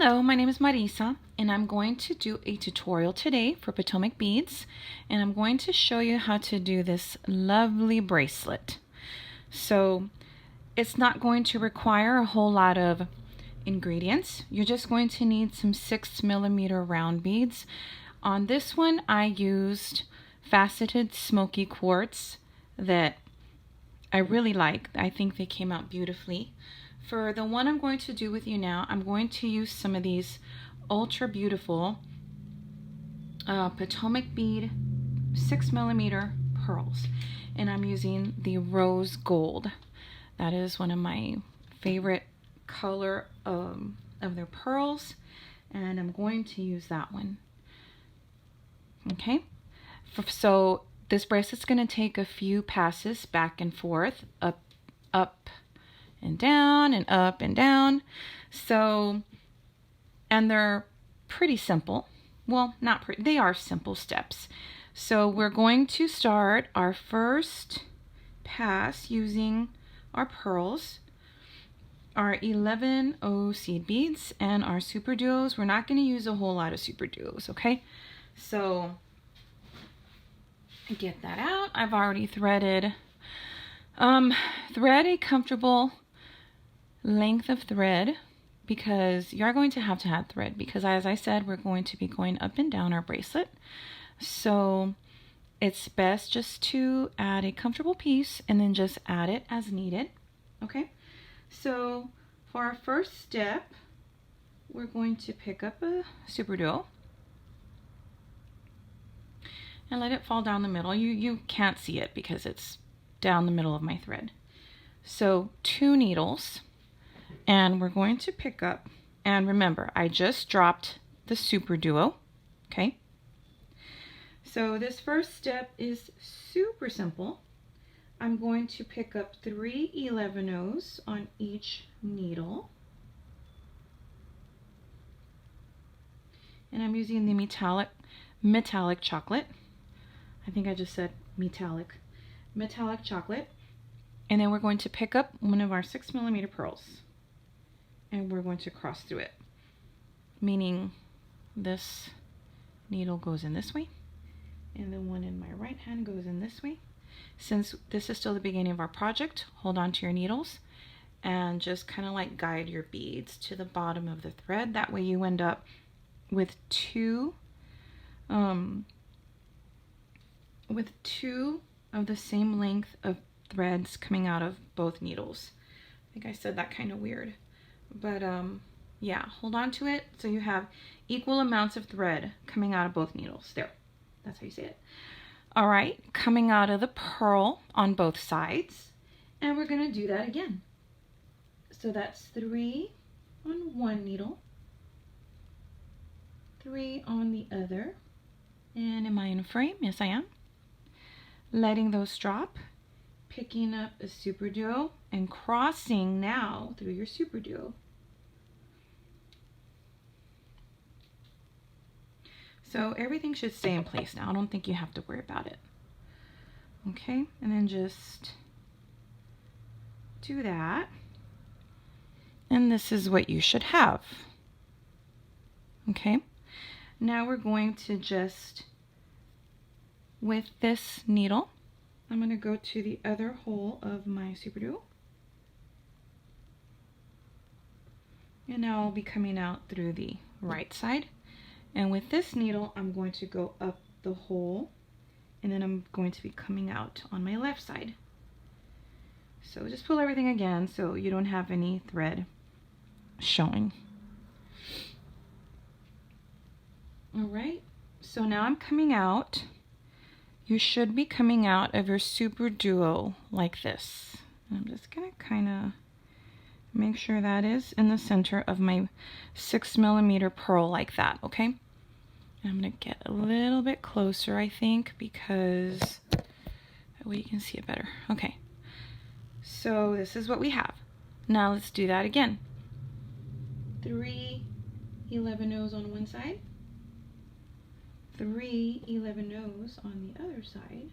Hello, my name is Marissa, and I'm going to do a tutorial today for Potomac Beads, and I'm going to show you how to do this lovely bracelet. So it's not going to require a whole lot of ingredients. You're just going to need some 6mm round beads. On this one, I used Faceted Smokey Quartz that I really like. I think they came out beautifully. For the one I'm going to do with you now, I'm going to use some of these ultra beautiful Potomac bead 6mm pearls, and I'm using the rose gold. That is one of my favorite color of their pearls, and I'm going to use that one. Okay, so this bracelet's going to take a few passes back and forth, up and down and up and down. So, and they're pretty simple. Well, not pretty, they are simple steps. So we're going to start our first pass using our pearls, our 11O seed beads, and our superduos. We're not going to use a whole lot of superduos, okay? So get that out. I've already threaded. Thread a comfortable length of thread, because you're going to have thread, because as I said, we're going to be going up and down our bracelet. So it's best just to add a comfortable piece and then just add it as needed. Okay, so for our first step, we're going to pick up a superduo and let it fall down the middle. You can't see it because it's down the middle of my thread. So 2 needles, and we're going to pick up, and remember, I just dropped the superduo. Okay, so this first step is super simple. I'm going to pick up 3 11Os on each needle, and I'm using the metallic chocolate. I think I just said metallic chocolate. And then we're going to pick up one of our 6mm pearls, and we're going to cross through it, meaning this needle goes in this way and the one in my right hand goes in this way. Since this is still the beginning of our project, hold on to your needles and just kind of like guide your beads to the bottom of the thread. That way you end up with two of the same length of threads coming out of both needles. I think I said that kind of weird, but yeah, hold on to it so you have equal amounts of thread coming out of both needles. There, that's how you say it. All right, coming out of the pearl on both sides, and we're going to do that again. So that's 3 on one needle, 3 on the other. And am I in frame? Yes, I am. Letting those drop, picking up a superduo and crossing now through your superduo. So everything should stay in place now. I don't think you have to worry about it. Okay, and then just do that. And this is what you should have. Okay, now we're going to just, with this needle, I'm going to go to the other hole of my superduo, and now I'll be coming out through the right side. And with this needle, I'm going to go up the hole, and then I'm going to be coming out on my left side. So just pull everything again so you don't have any thread showing. All right, so now I'm coming out. You should be coming out of your superduo like this. I'm just gonna kind of make sure that is in the center of my 6mm pearl like that, okay? I'm gonna get a little bit closer, I think, because that way you can see it better. Okay, so this is what we have. Now let's do that again. 3 11Os on one side, 3 11Os on the other side.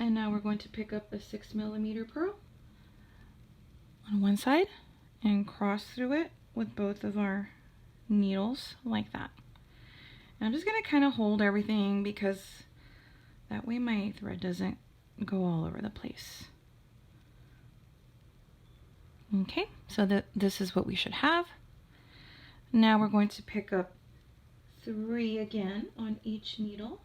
And now we're going to pick up a 6mm pearl on one side and cross through it with both of our needles like that. And I'm just going to kind of hold everything because that way my thread doesn't go all over the place. Okay, so this is what we should have. Now we're going to pick up 3 again on each needle.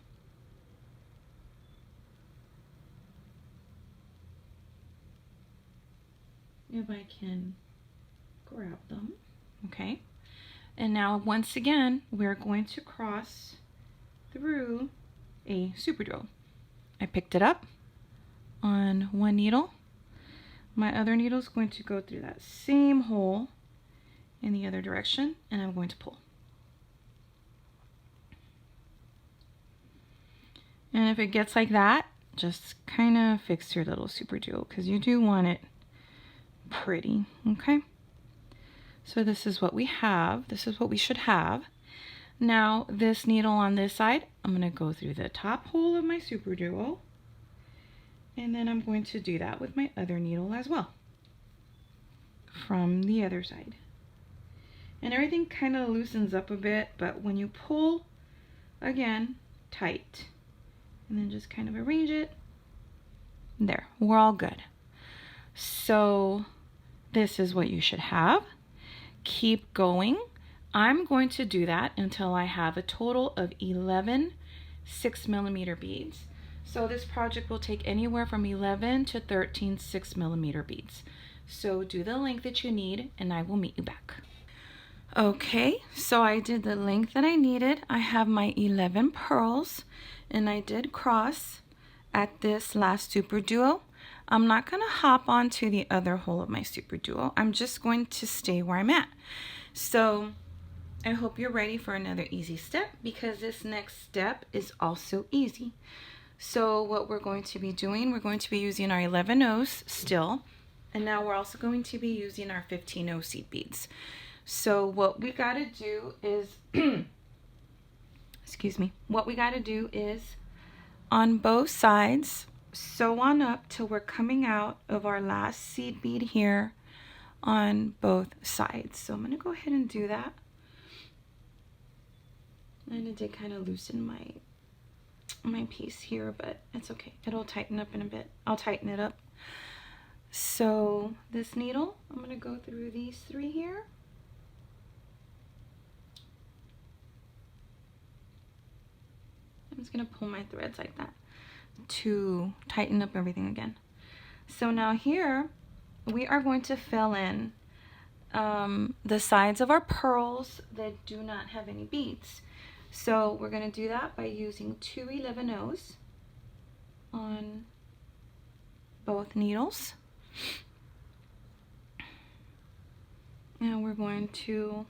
If I can grab them, okay. And now once again, we're going to cross through a superduo. I picked it up on one needle. My other needle is going to go through that same hole in the other direction, and I'm going to pull. And if it gets like that, just kind of fix your little superduo because you do want it pretty, okay? So this is what we have. This is what we should have. Now this needle on this side, I'm going to go through the top hole of my superduo, and then I'm going to do that with my other needle as well from the other side. And everything kind of loosens up a bit, but when you pull, again, tight. And then just kind of arrange it. There, we're all good. So this is what you should have. Keep going. I'm going to do that until I have a total of 11 6mm beads. So this project will take anywhere from 11 to 13 6mm beads. So do the length that you need and I will meet you back. Okay, so I did the length that I needed. I have my 11 pearls and I did cross at this last superduo. I'm not going to hop onto the other hole of my superduo. I'm just going to stay where I'm at. So I hope you're ready for another easy step because this next step is also easy. So what we're going to be doing, we're going to be using our 11 O's still, and now we're also going to be using our 15 O seed beads. So what we got to do is, excuse me, what we got to do is on both sides, sew on up till we're coming out of our last seed bead here on both sides. So I'm going to go ahead and do that. And it did kind of loosen my piece here, but it's okay. It'll tighten up in a bit. I'll tighten it up. So this needle, I'm going to go through these 3 here. I'm just going to pull my threads like that to tighten up everything again. So now here we are going to fill in the sides of our pearls that do not have any beads. So we're going to do that by using 2 11 O's on both needles. And we're going to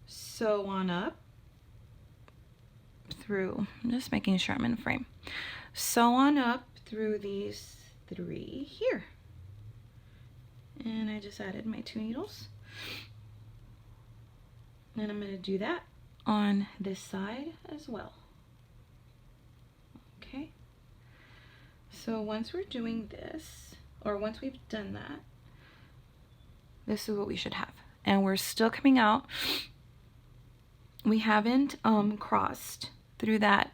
sew on up through, I'm just making sure I'm in frame. Sew on up through these 3 here. And I just added my 2 needles. And I'm going to do that on this side as well. Okay. So once we're doing this, or once we've done that, this is what we should have. And we're still coming out. We haven't crossed through that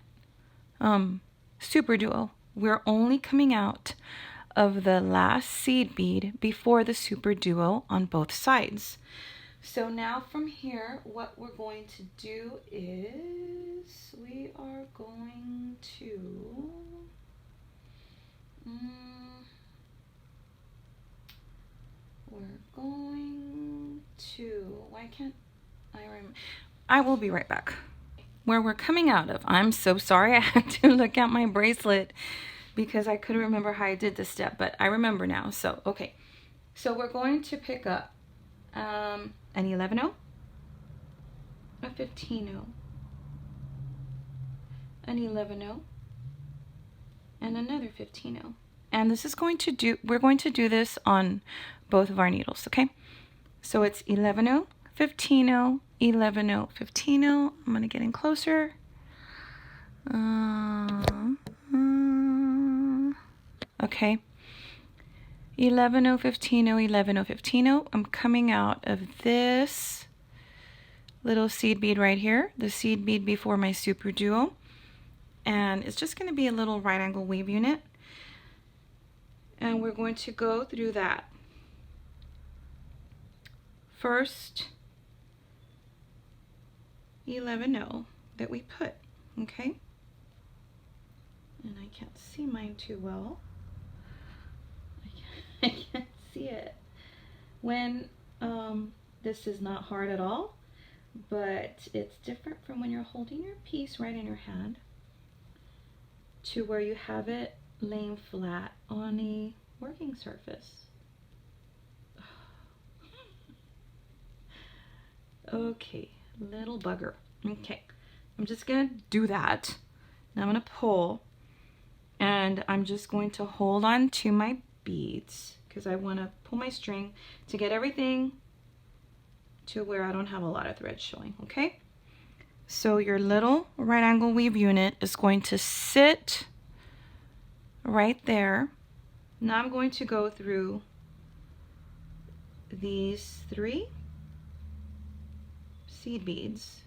superduo. We're only coming out of the last seed bead before the superduo on both sides. So now from here, what we're going to do is we are going to why can't I remember? I will be right back. Where we're coming out of, I'm so sorry, I had to look at my bracelet because I couldn't remember how I did this step, but I remember now. So okay, so we're going to pick up an 11 O, a 15 O, an 11 O, and another 15 O. And this is going to do, we're going to do this on both of our needles, okay? So it's 11 O, 15 O, 11 O, 15 O. I'm going to get in closer. Okay. 11, 15, 11, 15. I'm coming out of this little seed bead right here, the seed bead before my SuperDuo, and it's just going to be a little right angle weave unit, and we're going to go through that first 11 that we put, okay? And I can't see mine too well. I can't see it. When this is not hard at all, but it's different from when you're holding your piece right in your hand to where you have it laying flat on a working surface. Okay, little bugger. Okay, I'm just gonna do that. Now I'm gonna pull, and I'm just going to hold on to my beads because I want to pull my string to get everything to where I don't have a lot of thread showing, okay? So your little right angle weave unit is going to sit right there. Now I'm going to go through these 3 seed beads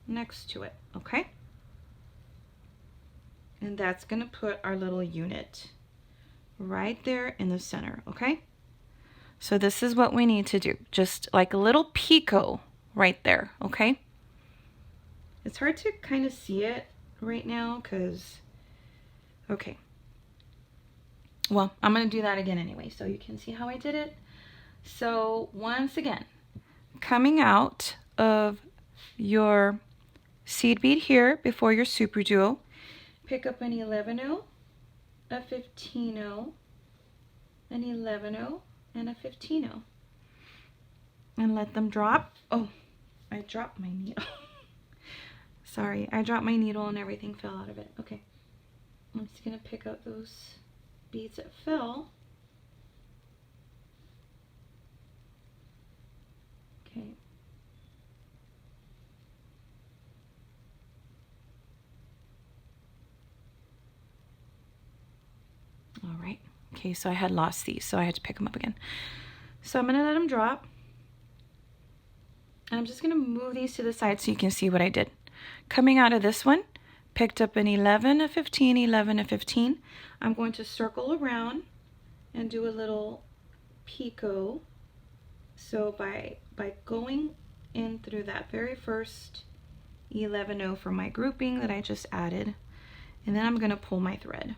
next to it, okay? And that's gonna put our little unit right there in the center, okay? So this is what we need to do, just like a little picot right there, okay? It's hard to kind of see it right now because, okay. Well, I'm gonna do that again anyway, so you can see how I did it. So once again, coming out of your seed bead here before your SuperDuo, pick up an 11, a 15, an 11, and a 15, and let them drop. Oh, I dropped my needle. Sorry, I dropped my needle and everything fell out of it. Okay, I'm just gonna pick up those beads that fell. Okay. All right. Okay, so I had lost these, so I had to pick them up again. So I'm gonna let them drop. And I'm just gonna move these to the side so you can see what I did. Coming out of this one, picked up an 11, a 15, 11, a 15. I'm going to circle around and do a little picot. So by going in through that very first 11 for my grouping that I just added, and then I'm gonna pull my thread.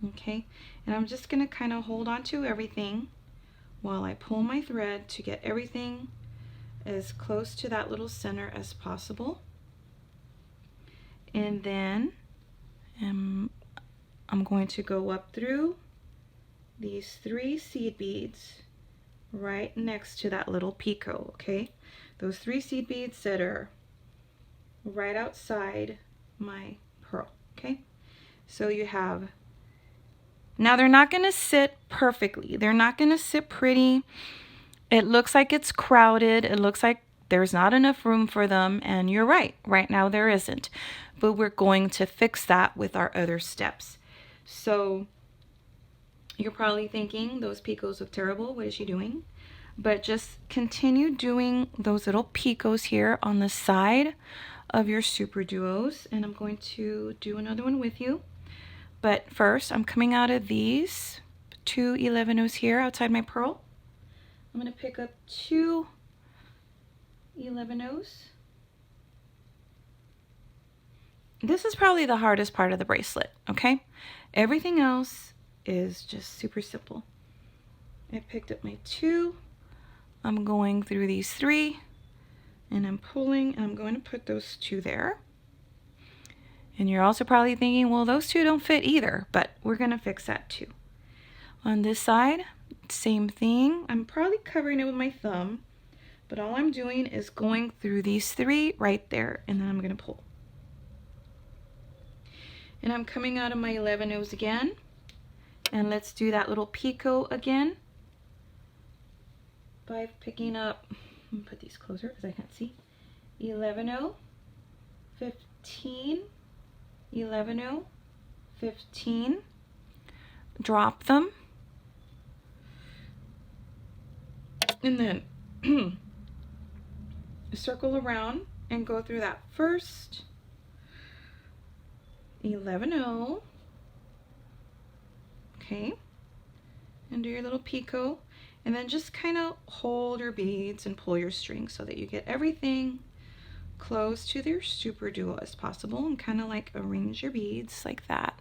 Okay, and I'm just gonna kind of hold on to everything while I pull my thread to get everything as close to that little center as possible. And then I'm going to go up through these 3 seed beads right next to that little picot, okay? Those 3 seed beads that are right outside my pearl, okay? So you have, now they're not gonna sit perfectly. They're not gonna sit pretty. It looks like it's crowded. It looks like there's not enough room for them, and you're right. Right now there isn't. But we're going to fix that with our other steps. So you're probably thinking, those picots look terrible. What is she doing? But just continue doing those little picots here on the side of your SuperDuos, and I'm going to do another one with you. But first, I'm coming out of these 2 11s here outside my pearl. I'm going to pick up 2 11s. This is probably the hardest part of the bracelet, okay? Everything else is just super simple. I picked up my 2. I'm going through these 3, and I'm pulling, and I'm going to put those 2 there. And you're also probably thinking, well, those 2 don't fit either, but we're going to fix that too. On this side, same thing. I'm probably covering it with my thumb, but all I'm doing is going through these 3 right there, and then I'm going to pull. And I'm coming out of my 11s again, and let's do that little picot again by picking up, let me put these closer because I can't see, 11, 15, 11, 15. drop them, and then circle around and go through that first 11-0, okay, and do your little picot, and then just kind of hold your beads and pull your string so that you get everything close to your superduo as possible, and kind of like arrange your beads like that,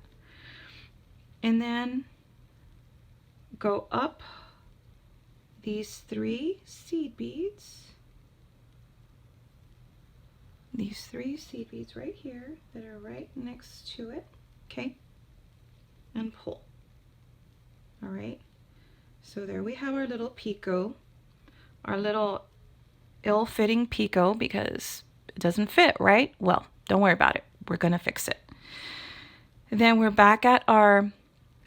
and then go up these 3 seed beads, these 3 seed beads right here that are right next to it, okay, and pull. All right, so there we have our little picot, our little ill-fitting picot because it doesn't fit, right? Well, don't worry about it. We're gonna fix it. Then we're back at our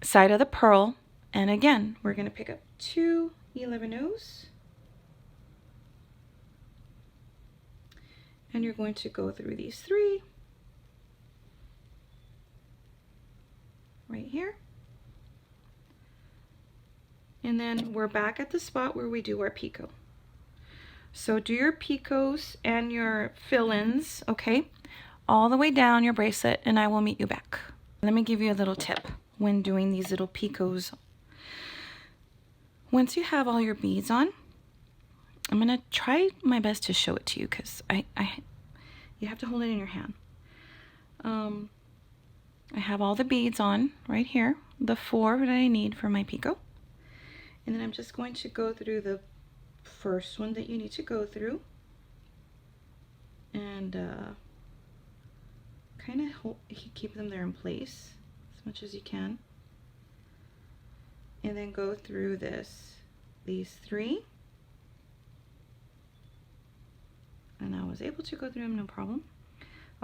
side of the pearl, and again, we're gonna pick up 2 11-0s, and you're going to go through these 3 right here. And then we're back at the spot where we do our picot. So do your picots and your fill-ins, okay, all the way down your bracelet, and I will meet you back. Let me give you a little tip when doing these little picots. Once you have all your beads on, I'm gonna try my best to show it to you because you have to hold it in your hand. I have all the beads on right here, the 4 that I need for my picot. And then I'm just going to go through the first one that you need to go through, and kind of keep them there in place as much as you can, and then go through these 3, and I was able to go through them no problem.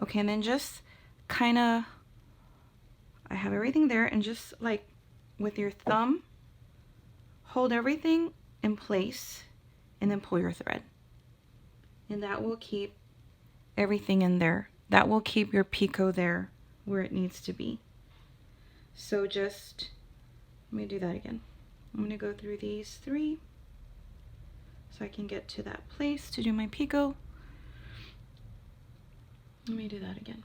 Okay, and then just kind of, I have everything there, and just like with your thumb, hold everything in place and then pull your thread, and that will keep everything in there. That will keep your picot there where it needs to be. So just, let me do that again. I'm going to go through these 3 so I can get to that place to do my picot. Let me do that again.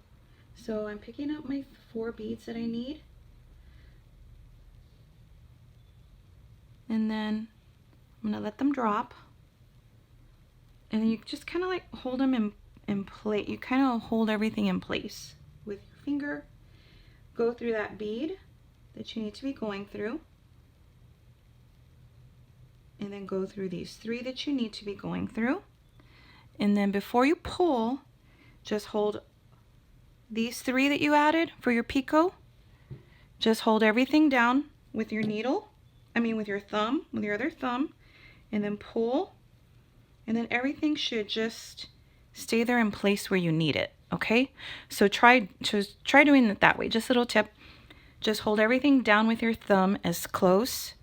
So I'm picking up my 4 beads that I need, and then I'm gonna let them drop, and then you just kind of like hold them in place. You kind of hold everything in place with your finger. Go through that bead that you need to be going through, and then go through these 3 that you need to be going through, and then before you pull, just hold these 3 that you added for your picot. Just hold everything down with your needle, with your thumb, with your other thumb, and then pull, and then everything should just stay there in place where you need it, okay? So try doing it that way. Just a little tip. Just hold everything down with your thumb as close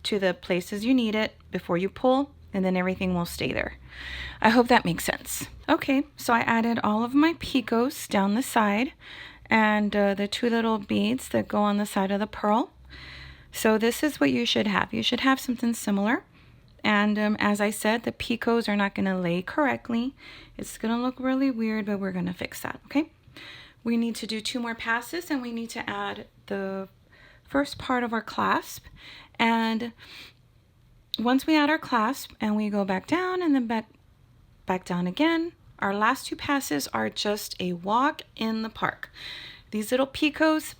to the places you need it before you pull, and then everything will stay there. I hope that makes sense. Okay, so I added all of my picots down the side, and the 2 little beads that go on the side of the pearl. So this is what you should have. You should have something similar. And as I said, the picots are not going to lay correctly. It's going to look really weird, but we're going to fix that, okay? We need to do 2 more passes, and we need to add the first part of our clasp. And once we add our clasp and we go back down and then back down again, our last 2 passes are just a walk in the park. These little picots,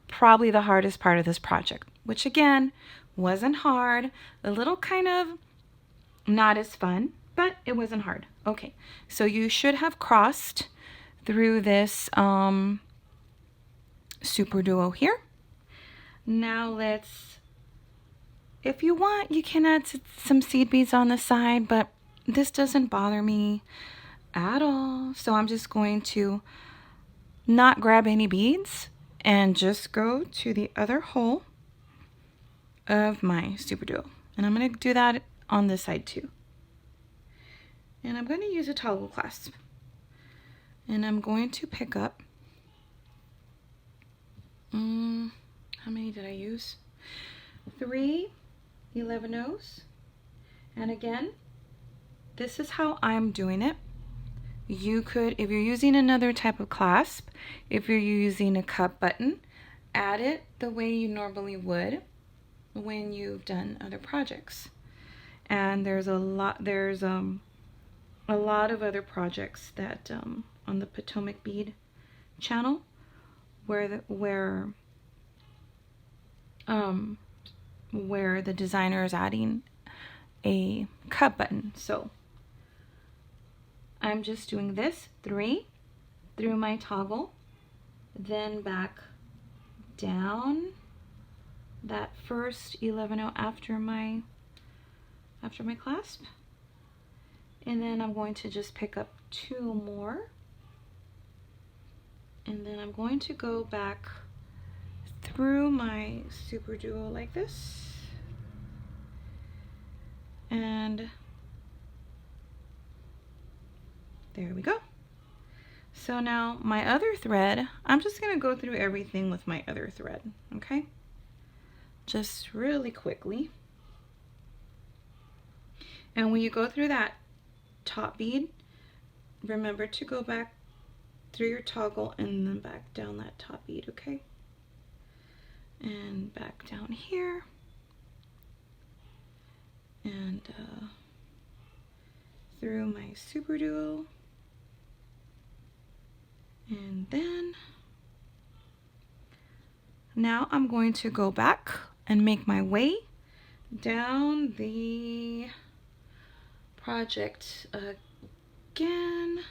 probably the hardest part of this project, which again wasn't hard, a little kind of not as fun, but it wasn't hard. Okay, so you should have crossed through this SuperDuo here. Now let's, if you want, you can add some seed beads on the side, but this doesn't bother me at all. So I'm just going to not grab any beads and just go to the other hole of my SuperDuo. And I'm going to do that on this side too. And I'm going to use a toggle clasp. And I'm going to pick up, how many did I use? 3 11-0s. And again, this is how I'm doing it. You could, if you're using another type of clasp, if you're using a cup button, add it the way you normally would when you've done other projects. And there's a lot of other projects that on the Potomac bead channel where the designer is adding a cup button. So I'm just doing this 3 through my toggle, then back down that first 11-0 after my clasp, and then I'm going to just pick up 2 more, and then I'm going to go back through my SuperDuo like this, and there we go. So now my other thread, I'm just going to go through everything with my other thread, okay? Just really quickly. And when you go through that top bead, remember to go back through your toggle and then back down that top bead, okay? And back down here. And through my SuperDuo. And then now I'm going to go back and make my way down the project again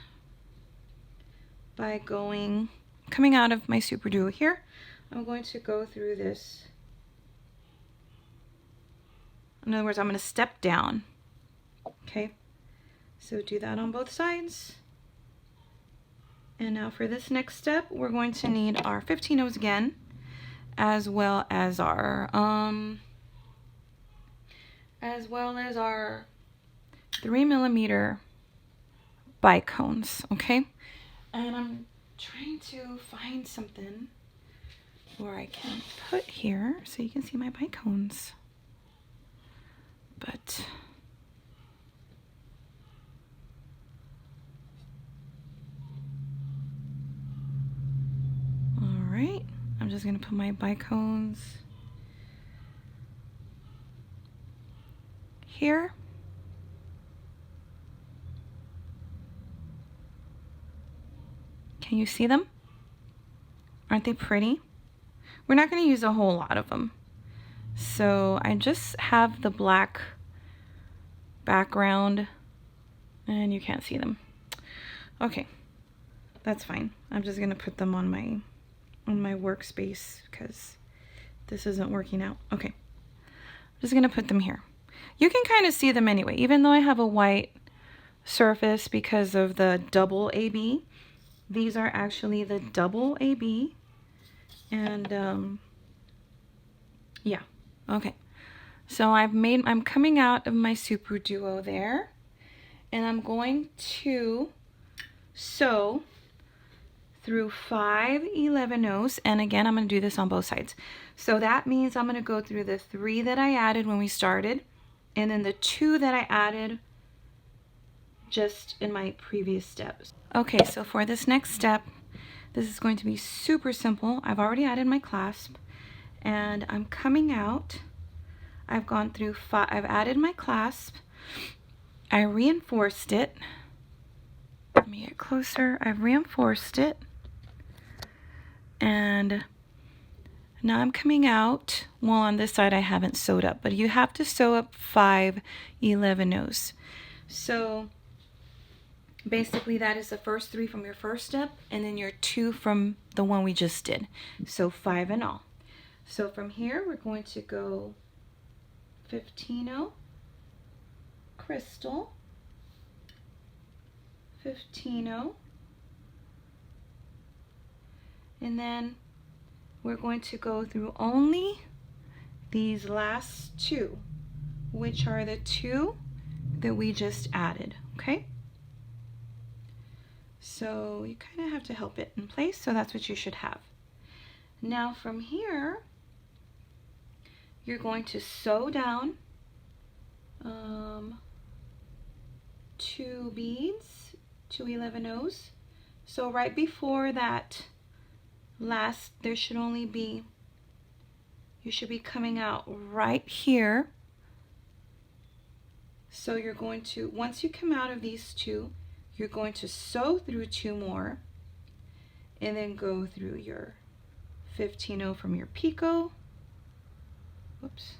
by coming out of my SuperDuo here. I'm going to go through this. In other words, I'm going to step down. Okay, so do that on both sides. And now for this next step, we're going to need our 15-0s again, as well as our 3mm bicones, okay? And I'm trying to find something where I can put here so you can see my bicones. But all right, I'm just gonna put my bicones here. Can you see them? Aren't they pretty? We're not going to use a whole lot of them. So I just have the black background and you can't see them. Okay, that's fine. I'm just going to put them on my workspace because this isn't working out. Okay, I'm just going to put them here. You can kind of see them anyway, even though I have a white surface because of the double AB. These are actually the double AB, and yeah, okay. So I'm coming out of my SuperDuo there, and I'm going to sew through 5 11-0s, and again, I'm going to do this on both sides. So that means I'm going to go through the 3 that I added when we started, and then the 2 that I added just in my previous steps. Okay, so for this next step, this is going to be super simple. I've already added my clasp, and I'm coming out. I've gone through 5, I've added my clasp, I reinforced it. Let me get closer. I've reinforced it, and now I'm coming out. Well, on this side I haven't sewed up, but you have to sew up 5 11-0s. So basically that is the first 3 from your first step, and then your 2 from the one we just did. So 5 in all. So from here we're going to go 15-0, crystal, 15-0, and then we're going to go through only these last 2, which are the 2 that we just added, okay? So you kind of have to help it in place, so that's what you should have. Now from here, you're going to sew down 2 beads, 2 11-0s. So right before that last, there should only be, you should be coming out right here. So you're going to, once you come out of these 2, you're going to sew through 2 more and then go through your 15-0 from your picot. Whoops.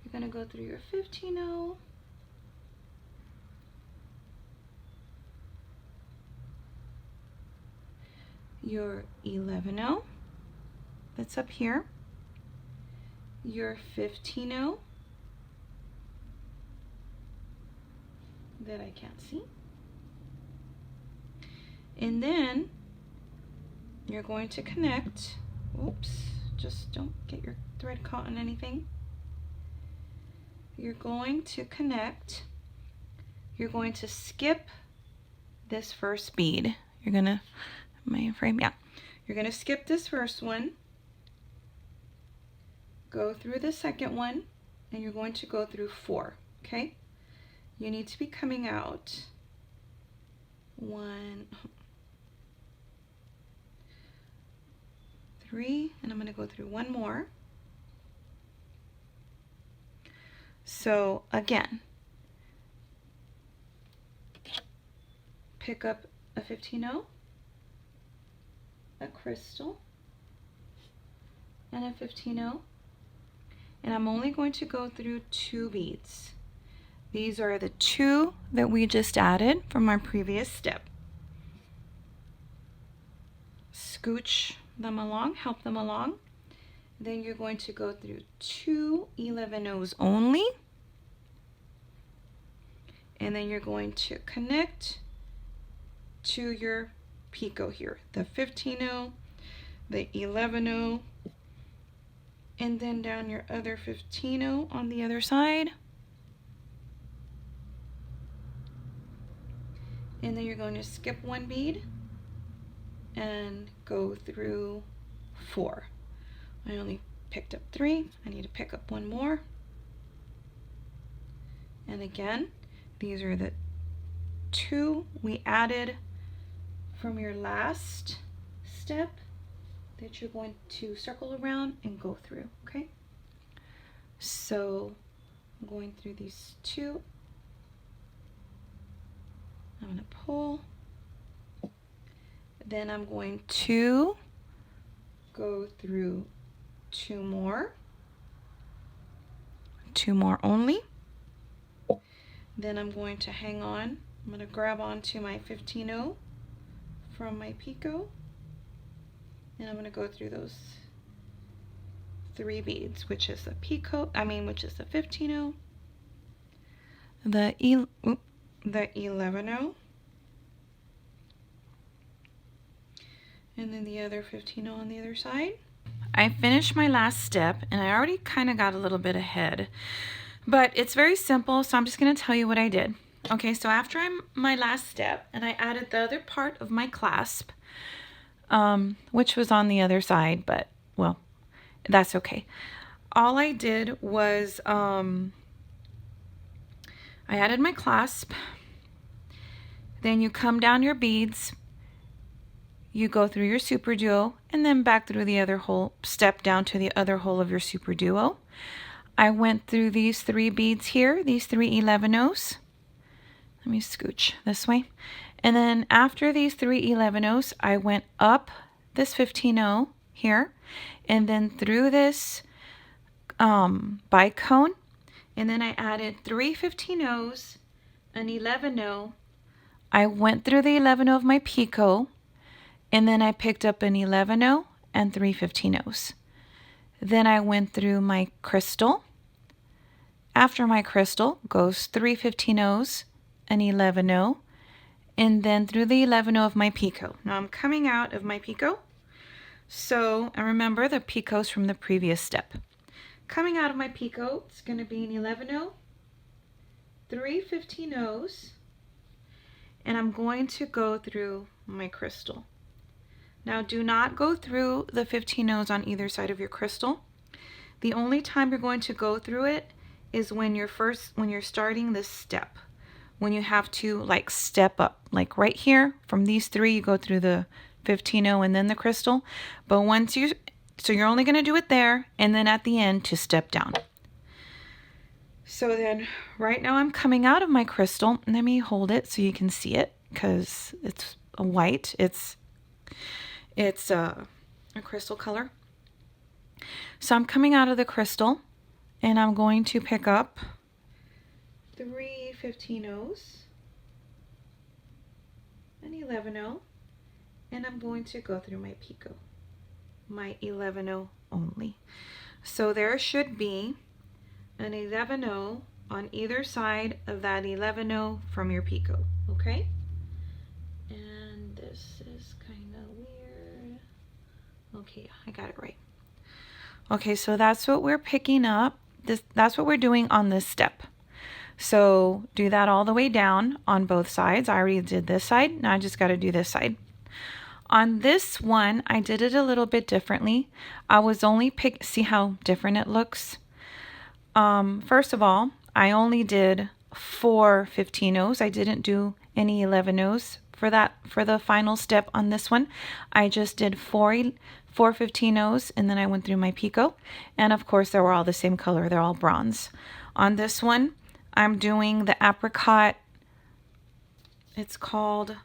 You're going to go through your 15-0. Your 11-0 that's up here, your 15-0 that I can't see, and then you're going to connect, oops, just don't get your thread caught on anything. You're going to connect, you're going to skip this first bead. You're gonna, my frame, yeah. You're gonna skip this first one, go through the second one, and you're going to go through 4, okay? You need to be coming out 1, 3, and I'm gonna go through 1 more. So again, pick up a 15-0, a crystal, and a 15-0, and I'm only going to go through 2 beads. These are the 2 that we just added from our previous step. Scooch them along, help them along. Then you're going to go through 2 11-0s only, and then you're going to connect to your picot here, the 15-0, the 11-0, and then down your other 15-0 on the other side, and then you're going to skip 1 bead and go through 4. I only picked up 3. I need to pick up 1 more. And again, these are the 2 we added from your last step that you're going to circle around and go through, okay? So I'm going through these 2. I'm going to pull. Then I'm going to go through 2 more. 2 more only. Then I'm going to hang on. I'm going to grab onto my 15-0 from my picot, and I'm going to go through those 3 beads, which is the picot, which is the 15-0, the 11-0, and then the other 15-0 on the other side. I finished my last step, and I already kind of got a little bit ahead, but it's very simple, so I'm just going to tell you what I did. Okay, so after my last step, and I added the other part of my clasp, which was on the other side, but, well, that's okay. All I did was I added my clasp, then you come down your beads, you go through your SuperDuo, and then back through the other hole, step down to the other hole of your SuperDuo. I went through these 3 beads here, these 3 11-0s. Let me scooch this way. And then after these 3 11-0s, I went up this 15-0 here, and then through this bicone, and then I added 3 15-0s, an 11-0. I went through the 11-0 of my picot, and then I picked up an 11-0 and 3 15-0s. Then I went through my crystal. After my crystal goes 3 15-0s, an 11-0, and then through the 11-0 of my picot. Now I'm coming out of my picot, so I remember the picots from the previous step. Coming out of my picot, it's going to be an 11-0, 3 15-0s, and I'm going to go through my crystal. Now do not go through the 15-0s on either side of your crystal. The only time you're going to go through it is when you're starting this step. When you have to like step up, like right here from these three, you go through the 15-0 and then the crystal. But so you're only going to do it there and then at the end to step down. So then right now I'm coming out of my crystal. Let me hold it so you can see it because it's a white. It's a crystal color. So I'm coming out of the crystal and I'm going to pick up 3 15-0s, an 11-0, and I'm going to go through my picot, my 11-0 only. So there should be an 11-0 on either side of that 11-0 from your picot, okay? And this is kind of weird. Okay, I got it right. Okay, so that's what we're picking up. That's what we're doing on this step. So do that all the way down on both sides. I already did this side. Now I just got to do this side. On this one, I did it a little bit differently. I was only see how different it looks. First of all, I only did 4 15-0s. I didn't do any 11-0s for the final step on this one. I just did 4 15-0s and then I went through my picot. And of course, they were all the same color. They're all bronze. On this one, I'm doing the apricot. It's called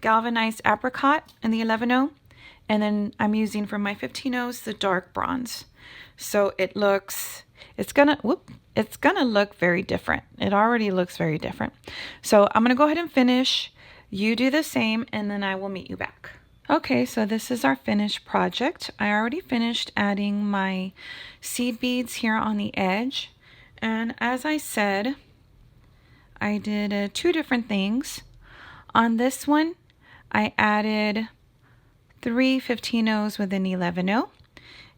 galvanized apricot in the 11-0. And then I'm using for my 15-0s the dark bronze. So it's gonna look very different. It already looks very different. So I'm gonna go ahead and finish. You do the same and then I will meet you back. Okay, so this is our finished project. I already finished adding my seed beads here on the edge. And as I said, I did 2 different things. On this one, I added 3 15-0s with an 11-0.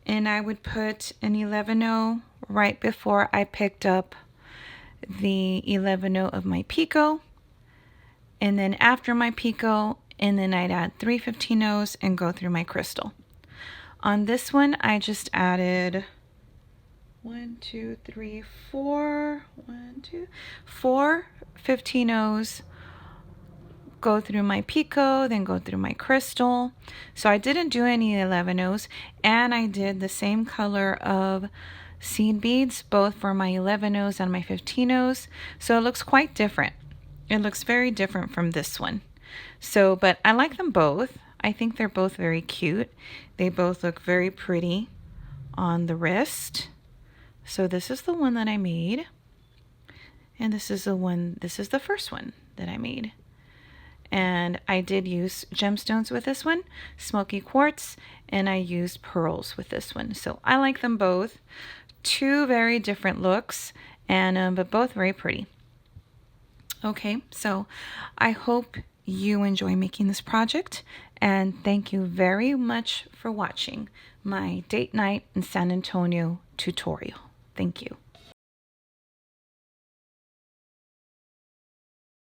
And I would put an 11-0 right before I picked up the 11-0 of my picot. And then after my picot, and then I'd add 3 15-0s and go through my crystal. On this one, I just added 4 15-0s, go through my picot, then go through my crystal. So I didn't do any 11-0s, and I did the same color of seed beads, both for my 11-0s and my 15-0s. So it looks quite different. It looks very different from this one. So, but I like them both. I think they're both very cute. They both look very pretty on the wrist. So this is the one that I made. And this is the first one that I made. And I did use gemstones with this one, Smokey quartz, and I used pearls with this one. So I like them both. 2 very different looks, and but both very pretty. Okay, so I hope you enjoy making this project, and thank you very much for watching my date night in San Antonio tutorial. Thank you.